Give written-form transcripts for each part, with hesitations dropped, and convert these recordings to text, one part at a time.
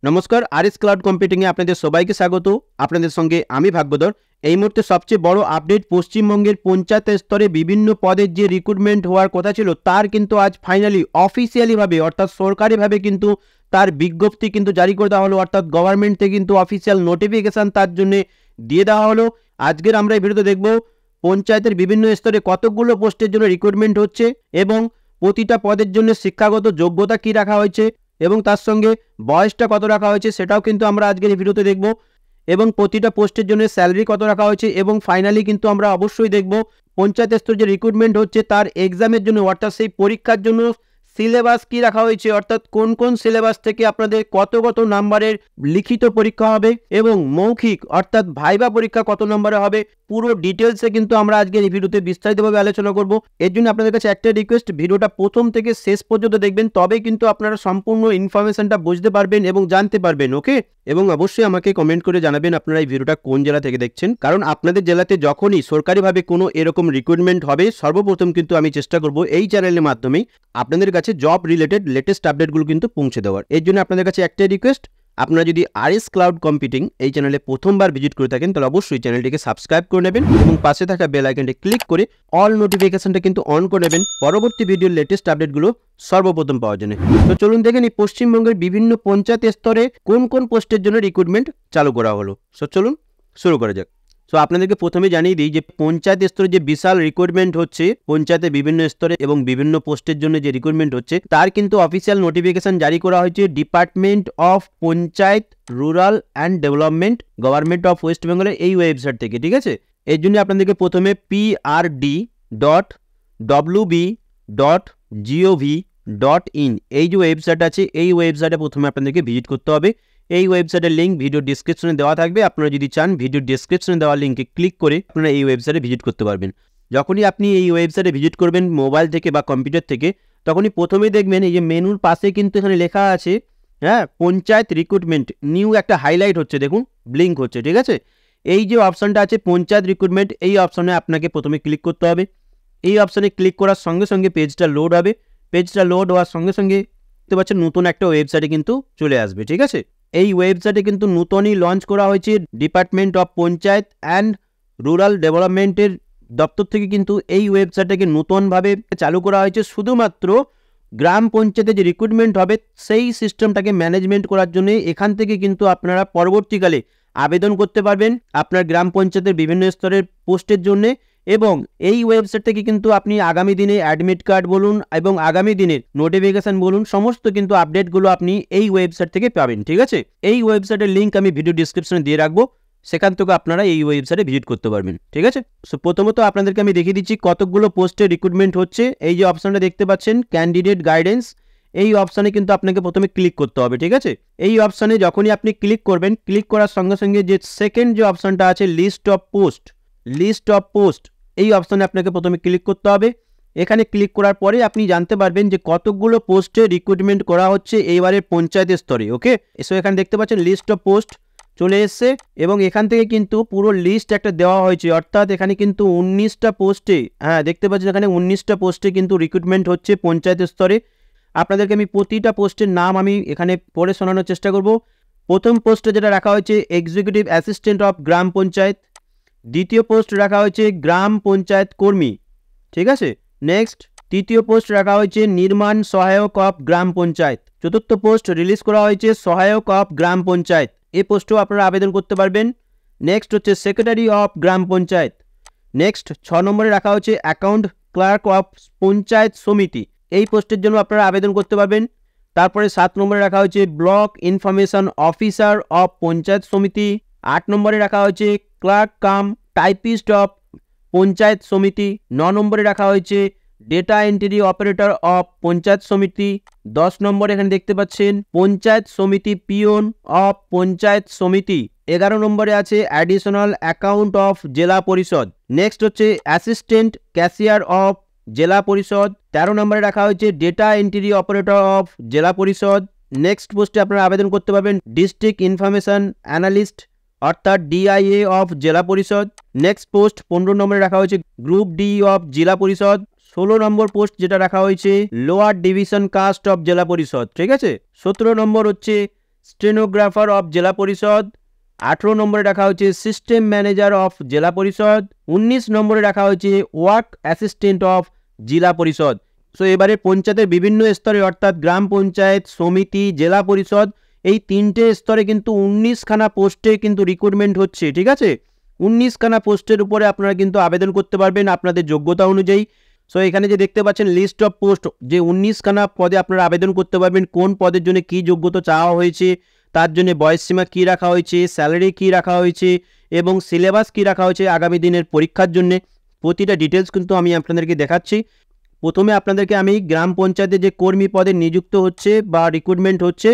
নমস্কার, RS cloud কম্পিউটিংয়ে আপনাদের সবাইকে স্বাগত। আপনাদের সঙ্গে আমি ভাগ্যধর। এই মুহূর্তে সবচেয়ে বড় আপডেট, পশ্চিমবঙ্গের পঞ্চায়েত স্তরে বিভিন্ন পদের যে রিক্রুটমেন্ট হওয়ার কথা ছিল তার কিন্তু আজ ফাইনালি অফিসিয়ালিভাবে অর্থাৎ সরকারিভাবে কিন্তু তার বিজ্ঞপ্তি কিন্তু জারি করে দেওয়া হলো, অর্থাৎ গভর্নমেন্ট থেকে কিন্তু অফিসিয়াল নোটিফিকেশান তার জন্য দিয়ে দেওয়া হলো। আজকের আমরা এই ভিডিওতে দেখব পঞ্চায়েতের বিভিন্ন স্তরে কতগুলো পোস্টের জন্য রিক্রুটমেন্ট হচ্ছে এবং প্রতিটা পদের জন্য শিক্ষাগত যোগ্যতা কী রাখা হয়েছে এবং তার সঙ্গে বয়সটা কত রাখা হয়েছে সেটাও কিন্তু আমরা আজকের এই ভিডিওতে দেখব এবং প্রতিটা পোস্টের জন্য স্যালারি কত রাখা হয়েছে এবং ফাইনালি কিন্তু আমরা অবশ্যই দেখব পঞ্চায়েত স্তরে যে রিক্রুটমেন্ট হচ্ছে তার এক্সামের জন্য অর্থাৎ সেই পরীক্ষার জন্য সিলেবাস কি রাখা হয়েছে, অর্থাৎ কোন কোন সিলেবাস থেকে আপনাদের কত কত নাম্বারের লিখিত পরীক্ষা হবে এবং মৌখিক অর্থাৎ ভাইবা পরীক্ষা কত নম্বরে হবে, পুরো ডিটেলসে কিন্তু আমরা আজকের এই ভিডিওতে বিস্তারিতভাবে আলোচনা করব। এর জন্য আপনাদের কাছে একটা রিকোয়েস্ট, ভিডিওটা প্রথম থেকে শেষ পর্যন্ত দেখবেন, তবেই কিন্তু আপনারা সম্পূর্ণ ইনফরমেশনটা বুঝতে পারবেন এবং জানতে পারবেন। ওকে, এবং অবশ্যই আমাকে কমেন্ট করে জানাবেন আপনারা এই ভিডিওটা কোন জেলা থেকে দেখছেন, কারণ আপনাদের জেলাতে যখনই সরকারিভাবে কোনো এরকম রিক্রুটমেন্ট হবে সর্বপ্রথম কিন্তু আমি চেষ্টা করব এই চ্যানেলের মাধ্যমেই আপনাদের কাছে জব রিলেটেড লেটেস্ট আপডেটগুলো কিন্তু পৌঁছে দেওয়ার। এর জন্য আপনাদের কাছে একটাই রিকোয়েস্ট, আপনারা যদি আরএস ক্লাউড কম্পিউটিং এই চ্যানেলে প্রথমবার ভিজিট করে থাকেন তাহলে অবশ্যই চ্যানেলটিকে সাবস্ক্রাইব করে নেবেন এবং পাশে থাকা বেল আইকনটি ক্লিক করে অল নোটিফিকেশনটা কিন্তু অন করে নেবেন পরবর্তী ভিডিওর লেটেস্ট আপডেটগুলো সর্বপ্রথম পাওয়ার জন্য। তো চলুন দেখে নিই পশ্চিমবঙ্গের বিভিন্ন পঞ্চায়েত স্তরে কোন কোন পোস্টের জন্য রিক্রুটমেন্ট চালু করা হলো। চলুন শুরু করা যাক। আপনাদেরকে প্রথমে জানিয়ে দিই যে পঞ্চায়েত স্তরে যে বিশাল রিক্রুটমেন্ট হচ্ছে পঞ্চায়েতের বিভিন্ন স্তরে এবং বিভিন্ন পোস্টের জন্য যে রিক্রুটমেন্ট হচ্ছে তার কিন্তু অফিসিয়াল নোটিফিকেশন জারি করা হয়েছে department of panchayat rural and development government of West বেঙ্গলের এই ওয়েবসাইট থেকে। ঠিক আছে, এর জন্য আপনাদেরকে প্রথমে prd.wb.gov.in এই যে ওয়েবসাইট আছে এই ওয়েবসাইটে প্রথমে আপনাদেরকে ভিজিট করতে হবে। এই ওয়েবসাইটের লিঙ্ক ভিডিও ডিসক্রিপশনে দেওয়া থাকবে, আপনারা যদি চান ভিডিও ডিসক্রিপশনে দেওয়া লিঙ্কে ক্লিক করে আপনারা এই ওয়েবসাইটে ভিজিট করতে পারবেন। যখনই আপনি এই ওয়েবসাইটে ভিজিট করবেন মোবাইল থেকে বা কম্পিউটার থেকে, তখনই প্রথমেই দেখবেন এই যে মেনুর পাশে কিন্তু এখানে লেখা আছে পঞ্চায়েত রিক্রুটমেন্ট, নিউ একটা হাইলাইট হচ্ছে, দেখুন ব্লিঙ্ক হচ্ছে। ঠিক আছে, এই যে অপশানটা আছে পঞ্চায়েত রিক্রুটমেন্ট এই অপশানে আপনাকে প্রথমে ক্লিক করতে হবে। এই অপশানে ক্লিক করার সঙ্গে সঙ্গে পেজটা লোড হবে। পেজটা লোড হওয়ার সঙ্গে সঙ্গে দেখতে পাচ্ছেন নতুন একটা ওয়েবসাইটে কিন্তু চলে আসবে। ঠিক আছে, এই ওয়েবসাইটে কিন্তু নতুনই লঞ্চ করা হয়েছে department of panchayat and rural ডেভেলপমেন্টের দপ্তর থেকে কিন্তু এই ওয়েবসাইটটাকে নতুনভাবে চালু করা হয়েছে শুধুমাত্র গ্রাম পঞ্চায়েতে যে রিক্রুটমেন্ট হবে সেই সিস্টেমটাকে ম্যানেজমেন্ট করার জন্য। এখান থেকে কিন্তু আপনারা পরবর্তীকালে আবেদন করতে পারবেন আপনার গ্রাম পঞ্চায়েতের বিভিন্ন স্তরের পোস্টের জন্য এবং এই ওয়েবসাইট থেকে কিন্তু আপনি আগামী দিনে অ্যাডমিট কার্ড বলুন এবং আগামী দিনের নোটিফিকেশন বলুন সমস্ত কিন্তু আপডেটগুলো আপনি এই ওয়েবসাইট থেকে পাবেন। ঠিক আছে, এই ওয়েবসাইটের লিঙ্ক আমি ভিডিও ডিসক্রিপশনে দিয়ে রাখবো, সেখান থেকে আপনারা এই ওয়েবসাইটে ভিজিট করতে পারবেন। ঠিক আছে, প্রথমত আপনাদেরকে আমি দেখিয়ে দিচ্ছি কতগুলো পোস্টে রিক্রুটমেন্ট হচ্ছে। এই যে অপশানটা দেখতে পাচ্ছেন ক্যান্ডিডেট গাইডেন্স, এই অপশানে কিন্তু আপনাকে প্রথমে ক্লিক করতে হবে। ঠিক আছে, এই অপশানে যখনই আপনি ক্লিক করবেন, ক্লিক করার সঙ্গে সঙ্গে যে সেকেন্ড যে অপশানটা আছে লিস্ট অফ পোস্ট এই অপশানে আপনাকে প্রথমে ক্লিক করতে হবে। এখানে ক্লিক করার পরে আপনি জানতে পারবেন যে কতগুলো পোস্টে রিক্রুটমেন্ট করা হচ্ছে এইবারে পঞ্চায়েত স্তরে। ওকে, এসো এখানে দেখতে পাচ্ছেন লিস্ট অফ পোস্ট চলে এসছে এবং এখান থেকে কিন্তু পুরো লিস্ট একটা দেওয়া হয়েছে, অর্থাৎ এখানে কিন্তু 19টা পোস্টে দেখতে পাচ্ছেন এখানে 19টা পোস্টে কিন্তু রিক্রুটমেন্ট হচ্ছে পঞ্চায়েত স্তরে। আপনাদেরকে আমি প্রতিটা পোস্টের নাম আমি এখানে পড়ে শোনানোর চেষ্টা করব। প্রথম পোস্টে যেটা রাখা হয়েছে এক্সিকিউটিভ অ্যাসিস্ট্যান্ট অফ গ্রাম পঞ্চায়েত, দ্বিতীয় পোস্ট রাখা হয়েছে গ্রাম পঞ্চায়েত কর্মী। ঠিক আছে, নেক্সট তৃতীয় পোস্ট রাখা হয়েছে নির্মাণ সহায়ক অফ গ্রাম পঞ্চায়েত, চতুর্থ পোস্ট রিলিজ করা হয়েছে সহায়ক অফ গ্রাম পঞ্চায়েত, এই পোস্টেও আপনারা আবেদন করতে পারবেন। নেক্সট হচ্ছে secretary of gram panchayat. Next 6 নম্বরে রাখা হচ্ছে অ্যাকাউন্ট ক্লার্ক অফ পঞ্চায়েত সমিতি, এই পোস্টের জন্য আপনারা আবেদন করতে পারবেন। তারপরে 7 নম্বরে রাখা হয়েছে block information officer of panchayat samiti. 8 নম্বরে রাখা হয়েছে clerk cum typist of panchayat samiti. 9 নম্বরে রাখা হয়েছে data entry operator of panchayat samiti. 10 নম্বরে এখানে দেখতে পাচ্ছেন পঞ্চায়েত সমিতি পিওন অফ পঞ্চায়েত সমিতি। 11 নম্বরে আছে অ্যাডিশনাল অ্যাকাউন্ট অফ জেলা পরিষদ। নেক্সট হচ্ছে অ্যাসিস্ট্যান্ট ক্যাশিয়ার অফ জেলা পরিষদ। 13 নম্বরে রাখা হয়েছে ডেটা এন্ট্রি অপারেটর অফ জেলা পরিষদ। নেক্সট পোস্টে আপনারা আবেদন করতে পারবেন ডিস্ট্রিক্ট ইনফরমেশন অ্যানালিস্ট অর্থাৎ ডিআইএ অফ জেলা পরিষদ। নেক্সট পোস্ট 15 নম্বরে রাখা হয়েছে গ্রুপ ডি অফ জেলা পরিষদ। 16 নম্বর পোস্ট যেটা রাখা হয়েছে লোয়ার ডিভিশন কাস্ট অফ জেলা পরিষদ। ঠিক আছে, 17 নম্বর হচ্ছে স্টেনোগ্রাফার অফ জেলা পরিষদ, 18 নম্বরে রাখা হয়েছে সিস্টেম ম্যানেজার অফ জেলা পরিষদ, 19 নম্বরে রাখা হয়েছে ওয়ার্ক অ্যাসিস্ট্যান্ট অফ জেলা পরিষদ। সো এবারে পঞ্চায়েতের বিভিন্ন স্তরে অর্থাৎ গ্রাম পঞ্চায়েত, সমিতি, জেলা পরিষদ এই 3টে স্তরে কিন্তু 19খানা পোস্টে কিন্তু রিক্রুটমেন্ট হচ্ছে, ঠিক আছে। 19খানা পোস্টের উপরে আপনারা কিন্তু আবেদন করতে পারবেন আপনাদের যোগ্যতা অনুযায়ী। সো এখানে যে দেখতে পাচ্ছেন লিস্ট অফ পোস্ট, যে 19খানা পদে আপনারা আবেদন করতে পারবেন, কোন পদের জন্য কী যোগ্যতা চাওয়া হয়েছে, তার জন্য বয়সসীমা কী রাখা হয়েছে, স্যালারি কী রাখা হয়েছে এবং সিলেবাস কী রাখা হয়েছে আগামী দিনের পরীক্ষার জন্য, প্রতিটা ডিটেলস কিন্তু আমি আপনাদেরকে দেখাচ্ছি। প্রথমে আপনাদেরকে আমি গ্রাম পঞ্চায়েতে যে কর্মী পদে নিযুক্ত হচ্ছে বা রিক্রুটমেন্ট হচ্ছে,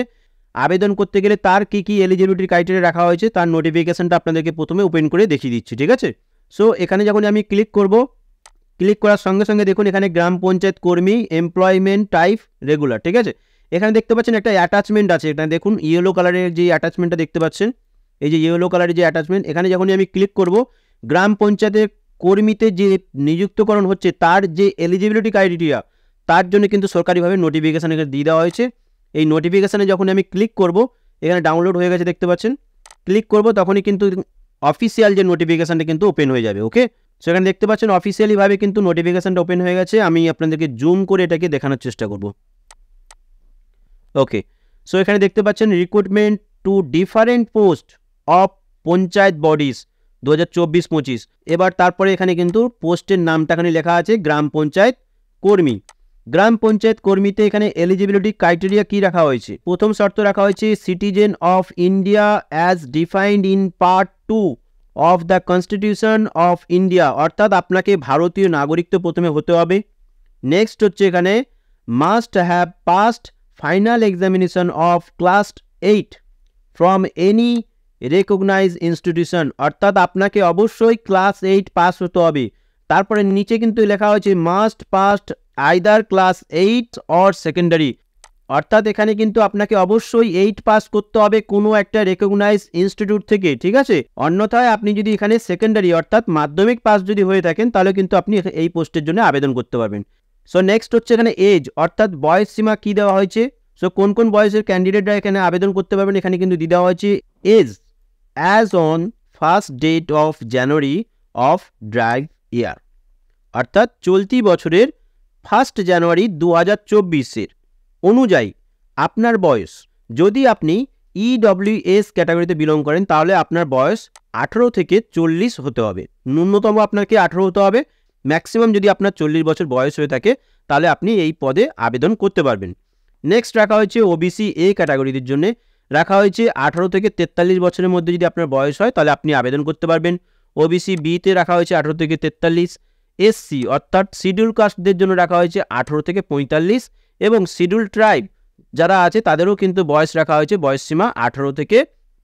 আবেদন করতে গেলে তার কী কী এলিজিবিলিটি ক্রাইটেরিয়া রাখা হয়েছে তার নোটিফিকেশানটা আপনাদেরকে প্রথমে ওপেন করে দেখিয়ে দিচ্ছি, ঠিক আছে। সো এখানে যখন আমি ক্লিক করব, ক্লিক করার সঙ্গে সঙ্গে দেখুন এখানে গ্রাম পঞ্চায়েত কর্মী, এমপ্লয়মেন্ট টাইপ রেগুলার, ঠিক আছে। এখানে দেখতে পাচ্ছেন একটা অ্যাটাচমেন্ট আছে, এখানে দেখুন ইয়েলো কালারের যে অ্যাটাচমেন্টটা দেখতে পাচ্ছেন, এই যে ইয়েলো কালারের যে অ্যাটাচমেন্ট, এখানে যখনই আমি ক্লিক করব গ্রাম পঞ্চায়েতের কর্মীতে যে নিযুক্তকরণ হচ্ছে তার যে এলিজিবিলিটি ক্রাইটেরিয়া তার জন্য কিন্তু সরকারিভাবে নোটিফিকেশান এখানে দিয়ে দেওয়া হয়েছে। এই নোটিফিকেশানে যখন আমি ক্লিক করব, এখানে ডাউনলোড হয়ে গেছে দেখতে পাচ্ছেন, ক্লিক করব তখনই কিন্তু অফিসিয়াল যে নোটিফিকেশানটা কিন্তু ওপেন হয়ে যাবে। ওকে, সেখানে দেখতে পাচ্ছেন অফিসিয়ালিভাবে কিন্তু নোটিফিকেশানটা ওপেন হয়ে গেছে। আমি আপনাদেরকে জুম করে এটাকে দেখানোর চেষ্টা করব। ওকে, সো এখানে দেখতে পাচ্ছেন recruitment to different post of panchayat bodies 2024-25। এবার তারপরে এখানে কিন্তু পোস্টের নামটা এখানে লেখা আছে গ্রাম পঞ্চায়েত কর্মী। গ্রাম পঞ্চায়েত কর্মীতে এখানে এলিজিবিলিটি ক্রাইটেরিয়া কি রাখা হয়েছে, প্রথম শর্ত রাখা হয়েছে citizen of India as defined in part 2 of the constitution of India, অর্থাৎ আপনাকে ভারতীয় নাগরিক তো প্রথমে হতে হবে। নেক্সট হচ্ছে এখানে must have past final examination of class 8 from any recognise institution, অর্থাৎ আপনাকে অবশ্যই ক্লাস 8 পাস হতে হবে। তারপরে নিচে কিন্তু লেখা হয়েছে must past either class 8 or secondary, অর্থাৎ এখানে কিন্তু আপনাকে অবশ্যই 8 পাস করতে হবে কোনো একটা রেকগনাইজ ইনস্টিটিউট থেকে, ঠিক আছে। অন্যথায় আপনি যদি এখানে সেকেন্ডারি অর্থাৎ মাধ্যমিক পাস যদি হয়ে থাকেন তাহলে কিন্তু আপনি এই পোস্টের জন্য আবেদন করতে পারবেন। সো নেক্সট হচ্ছে এখানে এজ, অর্থাৎ বয়স সীমা কী দেওয়া হয়েছে। সো কোন কোন বয়সের ক্যান্ডিডেটরা এখানে আবেদন করতে পারবেন এখানে কিন্তু দিয়ে দেওয়া হয়েছে as as on first date of January of drive year, অর্থাৎ চলতি বছরের 1 জানুয়ারি 2024 অনুযায়ী আপনার বয়স, যদি আপনি EWS ক্যাটাগরিতে বিলং করেন তাহলে আপনার বয়স 18 থেকে 40 হতে হবে। ন্যূনতম আপনাকে 18 হতে হবে, ম্যাক্সিমাম যদি আপনার 40 বছর বয়স হয়ে থাকে তাহলে আপনি এই পদে আবেদন করতে পারবেন। নেক্সট রাখা হয়েছে OBC A ক্যাটাগরিদের জন্য রাখা হয়েছে 18 থেকে 43 বছরের মধ্যে যদি আপনার বয়স হয় তাহলে আপনি আবেদন করতে পারবেন। OBC B তে রাখা হয়েছে 18 থেকে 43, SC অর্থাৎ শিডিউল কাস্টদের জন্য রাখা হয়েছে 18 থেকে 45 এবং শিডিউল ট্রাইব যারা আছে তাদেরও কিন্তু বয়স রাখা হয়েছে বয়স সীমা 18 থেকে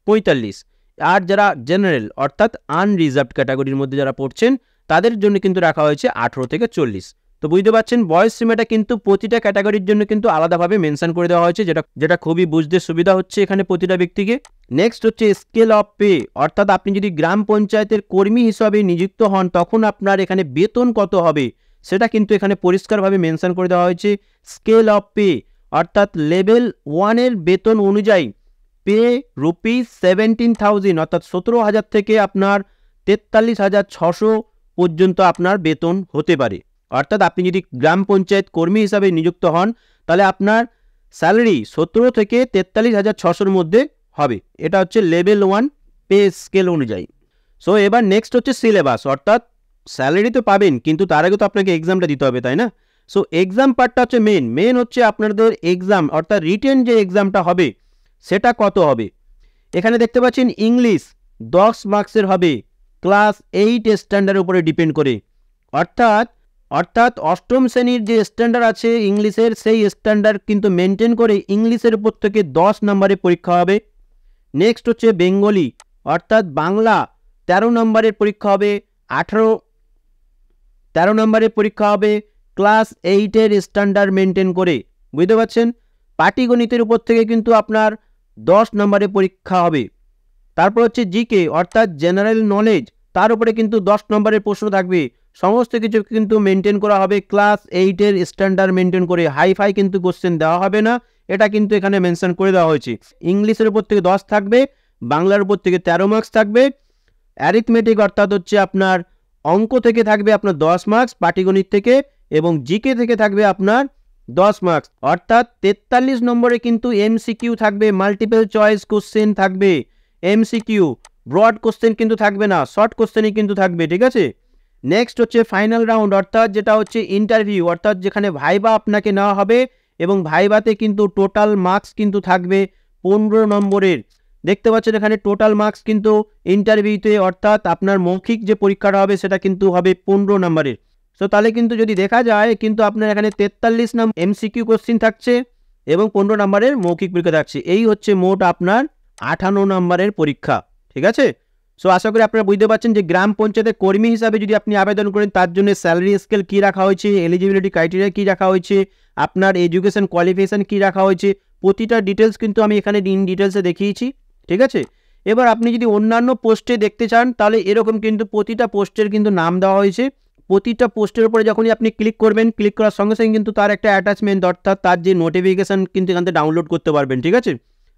45। আর যারা জেনারেল অর্থাৎ আনরিজার্ভড ক্যাটাগরির মধ্যে যারা পড়ছেন তাদের জন্য কিন্তু রাখা হয়েছে 18 থেকে 40। তো বুঝতে পারছেন বয়স সীমাটা কিন্তু প্রতিটা ক্যাটাগরির জন্য কিন্তু আলাদাভাবে মেনশন করে দেওয়া হয়েছে, যেটা খুবই বুঝতে সুবিধা হচ্ছে এখানে প্রতিটা ব্যক্তিকে। নেক্সট হচ্ছে স্কেল অফ পে, অর্থাৎ আপনি যদি গ্রাম পঞ্চায়েতের কর্মী হিসাবে নিযুক্ত হন তখন আপনার এখানে বেতন কত হবে সেটা কিন্তু এখানে পরিষ্কারভাবে মেনশন করে দেওয়া হয়েছে। স্কেল অফ পে অর্থাৎ লেভেল 1 এর বেতন অনুযায়ী পে ₹17,000 অর্থাৎ 17,000 থেকে আপনার 43,600 পর্যন্ত আপনার বেতন হতে পারে। অর্থাৎ আপনি যদি গ্রাম পঞ্চায়েত কর্মী হিসাবে নিযুক্ত হন তাহলে আপনার স্যালারি 17 থেকে 43,600-র মধ্যে হবে। এটা হচ্ছে লেভেল 1 পে স্কেল অনুযায়ী। সো এবার নেক্সট হচ্ছে সিলেবাস, অর্থাৎ স্যালারি তো পাবেন কিন্তু তার আগে তো আপনাকে এক্সামটা দিতে হবে, তাই না। সো এক্সাম পার্টটা হচ্ছে মেন হচ্ছে আপনাদের এক্সাম অর্থাৎ রিটেন যে এক্সামটা হবে সেটা কত হবে। এখানে দেখতে পাচ্ছেন ইংলিশ 10 মার্কসের হবে ক্লাস 8 স্ট্যান্ডার্ডের উপরে ডিপেন্ড করে, অর্থাৎ অষ্টম শ্রেণীর যে স্ট্যান্ডার্ড আছে ইংলিশের সেই স্ট্যান্ডার্ড কিন্তু মেনটেন করে ইংলিশের উপর থেকে 10 নম্বরের পরীক্ষা হবে। নেক্সট হচ্ছে বেঙ্গলি অর্থাৎ বাংলা 13 নম্বরের পরীক্ষা হবে, 13 নম্বরের পরীক্ষা হবে ক্লাস 8-এর স্ট্যান্ডার্ড মেনটেন করে, বুঝতে পারছেন। পাটিগণিতের উপর থেকে কিন্তু আপনার 10 নম্বরের পরীক্ষা হবে। তারপর হচ্ছে জিকে অর্থাৎ জেনারেল নলেজ, তার উপরে কিন্তু 10 নম্বরের প্রশ্ন থাকবে। সমস্ত কিছু কিন্তু মেনটেন করা হবে ক্লাস 8-এর স্ট্যান্ডার্ড মেনটেন করে, হাইফাই কিন্তু কোশ্চেন দেওয়া হবে না এটা কিন্তু এখানে মেনশন করে দেওয়া হয়েছে। ইংলিশের উপর থেকে 10 থাকবে, বাংলার উপর থেকে 13 মার্কস থাকবে, অ্যারিথমেটিক অর্থাৎ হচ্ছে আপনার অঙ্ক থেকে থাকবে আপনার 10 মার্কস, পাটিগণিত থেকে, এবং জিকে থেকে থাকবে আপনার 10 মার্কস। অর্থাৎ 43 নম্বরে কিন্তু এমসিকিউ থাকবে, মাল্টিপল চয়েস কোশ্চেন থাকবে, এমসিকিউ, ব্রড কোশ্চেন কিন্তু থাকবে না, শর্ট কোশ্চেনই কিন্তু থাকবে, ঠিক আছে। নেক্সট হচ্ছে ফাইনাল রাউন্ড, অর্থাৎ যেটা হচ্ছে ইন্টারভিউ, অর্থাৎ যেখানে ভাইবা আপনাকে নেওয়া হবে, এবং ভাইবাতে কিন্তু টোটাল মার্কস কিন্তু থাকবে 15 নম্বরের। দেখতে পাচ্ছেন এখানে টোটাল মার্কস কিন্তু ইন্টারভিউতে, অর্থাৎ আপনার মৌখিক যে পরীক্ষাটা হবে সেটা কিন্তু হবে 15 নম্বরের। সো তাহলে কিন্তু যদি দেখা যায় কিন্তু আপনার এখানে 43 নম্বর এমসিকিউ কোশ্চিন থাকছে এবং 15 নম্বরের মৌখিক পরীক্ষা থাকছে। এই হচ্ছে মোট আপনার 58 নম্বরের পরীক্ষা, ঠিক আছে। সো আশা করি আপনারা বুঝতে পারছেন যে গ্রাম পঞ্চায়েতের কর্মী হিসাবে যদি আপনি আবেদন করেন তার জন্য স্যালারি স্কেল কী রাখা হয়েছে, এলিজিবিলিটি ক্রাইটেরিয়া কী রাখা হয়েছে, আপনার এডুকেশন কোয়ালিফিকেশান কী রাখা হয়েছে, প্রতিটা ডিটেলস কিন্তু আমি এখানে ইন ডিটেলসে দেখিয়েছি, ঠিক আছে। এবার আপনি যদি অন্যান্য পোস্টে দেখতে চান তাহলে এরকম কিন্তু প্রতিটা পোস্টের কিন্তু নাম দেওয়া হয়েছে। প্রতিটা পোস্টের উপরে যখনই আপনি ক্লিক করবেন, ক্লিক করার সঙ্গে সঙ্গে কিন্তু তার একটা অ্যাটাচমেন্ট অর্থাৎ তার যে নোটিফিকেশান কিন্তু এখান থেকে ডাউনলোড করতে পারবেন, ঠিক আছে।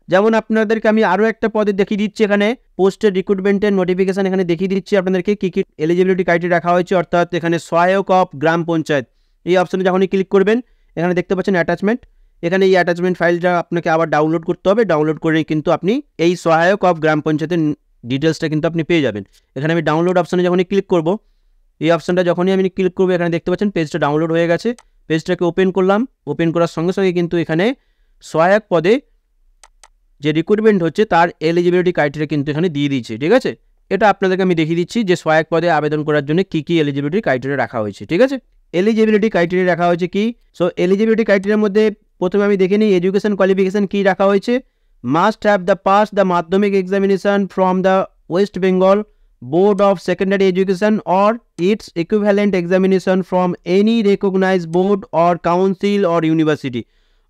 যেমন আপনাদেরকে আমি আরও একটা পদে দেখিয়ে দিচ্ছি, এখানে পোস্টের রিক্রুটমেন্টের নোটিফিকেশান এখানে দেখিয়ে দিচ্ছি আপনাদেরকে কী কী এলিজিবিলিটি ক্রাইটেরিয়া রাখা হয়েছে, অর্থাৎ এখানে সহায়ক অফ গ্রাম পঞ্চায়েত, এই অপশানে যখনই ক্লিক করবেন এখানে দেখতে পাচ্ছেন অ্যাটাচমেন্ট, এখানে এই অ্যাটাচমেন্ট ফাইলটা আপনাকে আবার ডাউনলোড করতে হবে, ডাউনলোড করে কিন্তু আপনি এই সহায়ক অফ গ্রাম পঞ্চায়েতের ডিটেলসটা কিন্তু আপনি পেয়ে যাবেন। এখানে আমি ডাউনলোড অপশানে যখনই ক্লিক করব, এই অপশানটা যখনই আমি ক্লিক করবো এখানে দেখতে পাচ্ছেন পেজটা ডাউনলোড হয়ে গেছে। পেজটাকে ওপেন করলাম, ওপেন করার সঙ্গে সঙ্গে কিন্তু এখানে সহায়ক পদে যে রিক্রুটমেন্ট হচ্ছে তার এলিজিবিলিটি ক্রাইটেরিয়া কিন্তু এখানে দিয়ে দিয়েছে, ঠিক আছে। এটা আপনাদেরকে আমি দেখিয়ে দিচ্ছি যে সহায়ক পদে আবেদন করার জন্য কী কী এলিজিবিলিটি ক্রাইটেরিয়া রাখা হয়েছে, ঠিক আছে। এলিজিবিলিটি ক্রাইটেরিয়া রাখা হয়েছে কি, সো এলিজিবিলিটি ক্রাইটেরিয়ার মধ্যে প্রথমে আমি দেখে নিই এডুকেশন কোয়ালিফিকেশান কী রাখা হয়েছে। Must have the pass the Madhyamik examination from the West Bengal Board of Secondary Education or its equivalent examination from any recognized board or council or university।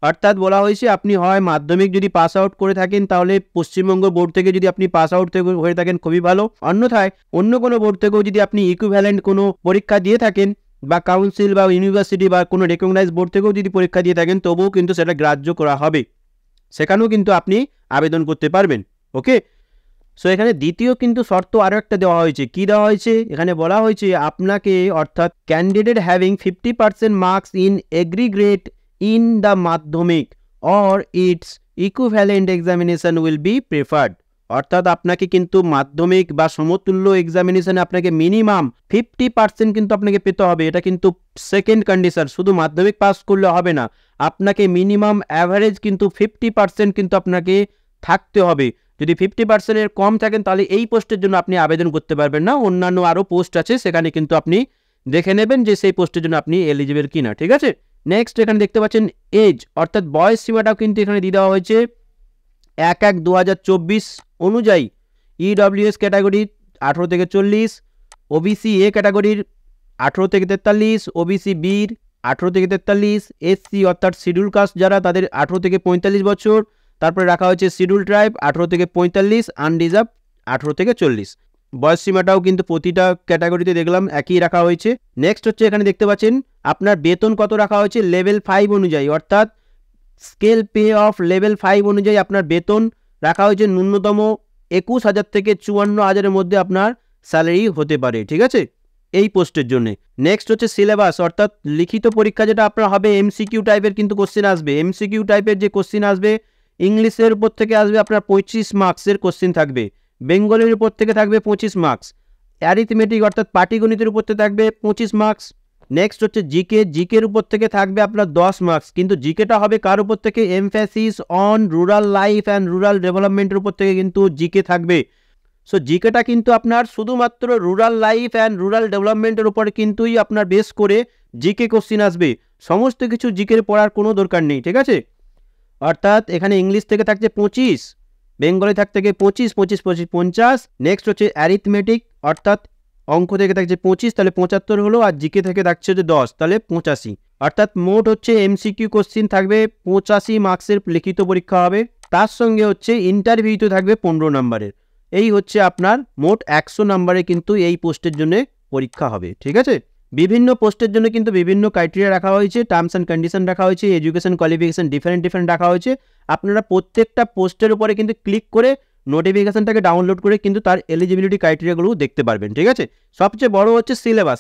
অর্থাৎ বলা হয়েছে আপনি হয় মাধ্যমিক যদি পাস আউট করে থাকেন তাহলে পশ্চিমবঙ্গ বোর্ড থেকে যদি আপনি পাস আউট হয়ে থাকেন খুবই ভালো, অন্যথায় অন্য কোনো বোর্ড থেকেও যদি আপনি ইকুইভ্যালেন্ট কোনো পরীক্ষা দিয়ে থাকেন বা কাউন্সিল বা ইউনিভার্সিটি বা কোনো রেকগনাইজ বোর্ড থেকেও যদি পরীক্ষা দিয়ে থাকেন তবুও কিন্তু সেটা গ্রাহ্য করা হবে, সেখানেও কিন্তু আপনি আবেদন করতে পারবেন, ওকে। সো এখানে দ্বিতীয় কিন্তু শর্ত আরও একটা দেওয়া হয়েছে, কি দেওয়া হয়েছে এখানে বলা হয়েছে আপনাকে, অর্থাৎ candidate having 50% marks in aggregate in the Madhyamik or its equivalent examination will be preferred. অর্থাৎ আপনাকে কিন্তু মাধ্যমিক বা সমতুল্য এক্সামিনেশনে আপনাকে মিনিমাম 50% কিন্তু আপনাকে পেতে হবে, এটা কিন্তু সেকেন্ড কন্ডিশন, শুধু মাধ্যমিক পাস করলে হবে না, আপনাকে মিনিমাম অ্যাভারেজ কিন্তু 50% কিন্তু আপনাকে থাকতে হবে। যদি 50%-এর কম থাকেন তাহলে এই পোস্টের জন্য আপনি আবেদন করতে পারবেন না, অন্যান্য আরও পোস্ট আছে সেখানে কিন্তু আপনি দেখে নেবেন যে সেই পোস্টের জন্য আপনি এলিজিবল কিনা, ঠিক আছে। নেক্সট এখানে দেখতে পাচ্ছেন এজ, অর্থাৎ বয়স সীমাটাও কিন্তু এখানে দিয়ে দেওয়া হয়েছে 1/1/2024 অনুযায়ী। ইডব্লিউএস ক্যাটাগরি 18 থেকে 40, ওবিসি এ ক্যাটাগরির 18 থেকে 43, ওবিসি বির 18 থেকে 43, এসসি অর্থাৎ শিডিউল কাস্ট যারা তাদের 18 থেকে 45 বছর, তারপরে রাখা হয়েছে শিডিউল ট্রাইব 18 থেকে 45, আনরিজার্ভ 18 থেকে 40। বয়স সীমাটাও কিন্তু প্রতিটা ক্যাটাগরিতে দেখলাম একই রাখা হয়েছে। নেক্সট হচ্ছে এখানে দেখতে পাচ্ছেন আপনার বেতন কত রাখা হয়েছে লেভেল 5 অনুযায়ী, অর্থাৎ স্কেল পে অফ লেভেল 5 অনুযায়ী আপনার বেতন রাখা হয়েছে ন্যূনতম 21,000 থেকে 54,000-এর মধ্যে আপনার স্যালারি হতে পারে, ঠিক আছে, এই পোস্টের জন্য। নেক্সট হচ্ছে সিলেবাস, অর্থাৎ লিখিত পরীক্ষা যেটা আপনার হবে এমসিকিউ টাইপের কিন্তু কোশ্চেন আসবে। এমসিকিউ টাইপের যে কোশ্চেন আসবে ইংলিশের উপর থেকে আসবে আপনার 25 মার্কসের কোশ্চেন থাকবে, বেঙ্গলের উপর থেকে থাকবে 25 মার্কস, অ্যারিথমেটিক অর্থাৎ পাটিগণিতের উপর থেকে থাকবে 25 মার্কস। নেক্সট হচ্ছে জিকের উপর থেকে থাকবে আপনার 10 মার্কস, কিন্তু জিকেটা হবে কার উপর থেকে, emphasis on rural life and rural ডেভেলপমেন্টের উপর থেকে কিন্তু জিকে থাকবে। সো জিকেটা কিন্তু আপনার শুধুমাত্র রুরাল লাইফ অ্যান্ড রুরাল ডেভেলপমেন্টের উপরে কিন্তুই আপনার বেস করে জিকে কোশ্চিন আসবে, সমস্ত কিছু জিকের পড়ার কোনো দরকার নেই, ঠিক আছে। অর্থাৎ এখানে ইংলিশ থেকে থাকছে 25, বেঙ্গলি থেকে 25, 25, 25, 50। নেক্সট হচ্ছে অ্যারিথমেটিক অর্থাৎ অঙ্ক থেকে থাকছে 25, তাহলে 75 হলো, আর জিকে থেকে থাকছে যে 10, তাহলে 85। অর্থাৎ মোট হচ্ছে এমসিকিউ কোশ্চিন থাকবে 85 মার্কসের লিখিত পরীক্ষা হবে, তার সঙ্গে হচ্ছে ইন্টারভিউতে থাকবে 15 নম্বরের। এই হচ্ছে আপনার মোট 100 নম্বরে কিন্তু এই পোস্টের জন্য পরীক্ষা হবে, ঠিক আছে। বিভিন্ন পোস্টের জন্য কিন্তু বিভিন্ন ক্রাইটেরিয়া রাখা হয়েছে, টার্মস অ্যান্ড কন্ডিশন রাখা হয়েছে, এডুকেশন কোয়ালিফিকেশন ডিফারেন্ট রাখা হয়েছে। আপনারা প্রত্যেকটা পোস্টের উপরে কিন্তু ক্লিক করে নোটিফিকেশনটাকে ডাউনলোড করে কিন্তু তার এলিজিবিলিটি ক্রাইটেরিয়াগুলো দেখতে পারবেন, ঠিক আছে। সবচেয়ে বড় হচ্ছে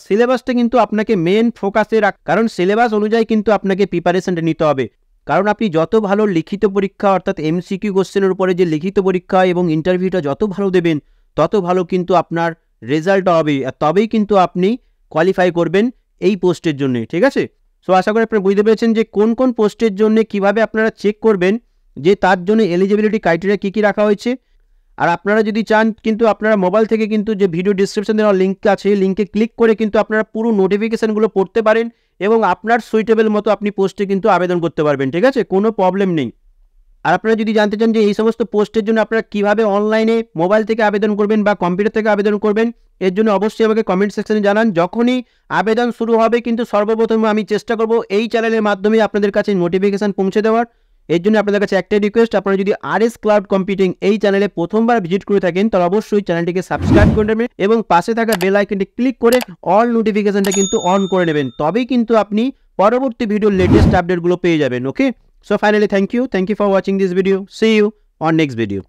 সিলেবাসটা কিন্তু আপনাকে মেন ফোকাসে কারণ সিলেবাস অনুযায়ী কিন্তু আপনাকে প্রিপারেশনটা নিতে হবে। কারণ আপনি যত ভালো লিখিত পরীক্ষা অর্থাৎ এমসিকিউ কোশ্চেনের উপরে যে লিখিত পরীক্ষা এবং ইন্টারভিউটা যত ভালো দেবেন তত ভালো কিন্তু আপনার রেজাল্টটা হবে, আর তবেই কিন্তু আপনি কোয়ালিফাই করবেন এই পোস্টের জন্য, ঠিক আছে। সো আশা করি আপনারা বুঝতে পেরেছেন যে কোন কোন পোস্টের জন্য কিভাবে আপনারা চেক করবেন যে তার জন্য এলিজিবিলিটি ক্রাইটেরিয়া কী কী রাখা হয়েছে। আর আপনারা যদি চান কিন্তু আপনারা মোবাইল থেকে কিন্তু যে ভিডিও ডিসক্রিপশন দেওয়া লিঙ্ক আছে লিঙ্কে ক্লিক করে কিন্তু আপনারা পুরো নোটিফিকেশানগুলো পড়তে পারেন এবং আপনার সুইটেবল মতো আপনি পোস্টে কিন্তু আবেদন করতে পারবেন, ঠিক আছে, কোনো প্রবলেম নেই। আর আপনারা যদি জানতে চান যে এই সমস্ত পোস্টের জন্য আপনারা কীভাবে অনলাইনে মোবাইল থেকে আবেদন করবেন বা কম্পিউটার থেকে আবেদন করবেন, এর জন্য অবশ্যই আমাকে কমেন্ট সেকশনে জানান। যখনই আবেদন শুরু হবে কিন্তু সর্বপ্রথমে আমি চেষ্টা করব এই চ্যানেলের মাধ্যমে আপনাদের কাছে নোটিফিকেশান পৌঁছে দেওয়ার। এর জন্য আপনাদের কাছে একটাই রিকোয়েস্ট, আপনারা যদি RS ক্লাউড কম্পিউটিং এই চ্যানেলে প্রথমবার ভিজিট করে থাকেন তাহলে অবশ্যই চ্যানেলটিকে সাবস্ক্রাইব করে নেবেন এবং পাশে থাকা বেল আইকনটি ক্লিক করে অল নোটিফিকেশনটা কিন্তু অন করে নেবেন, তবেই কিন্তু আপনি পরবর্তী ভিডিওর লেটেস্ট আপডেটগুলো পেয়ে যাবেন। ওকে, so finally thank you for watching this video. See you on next video.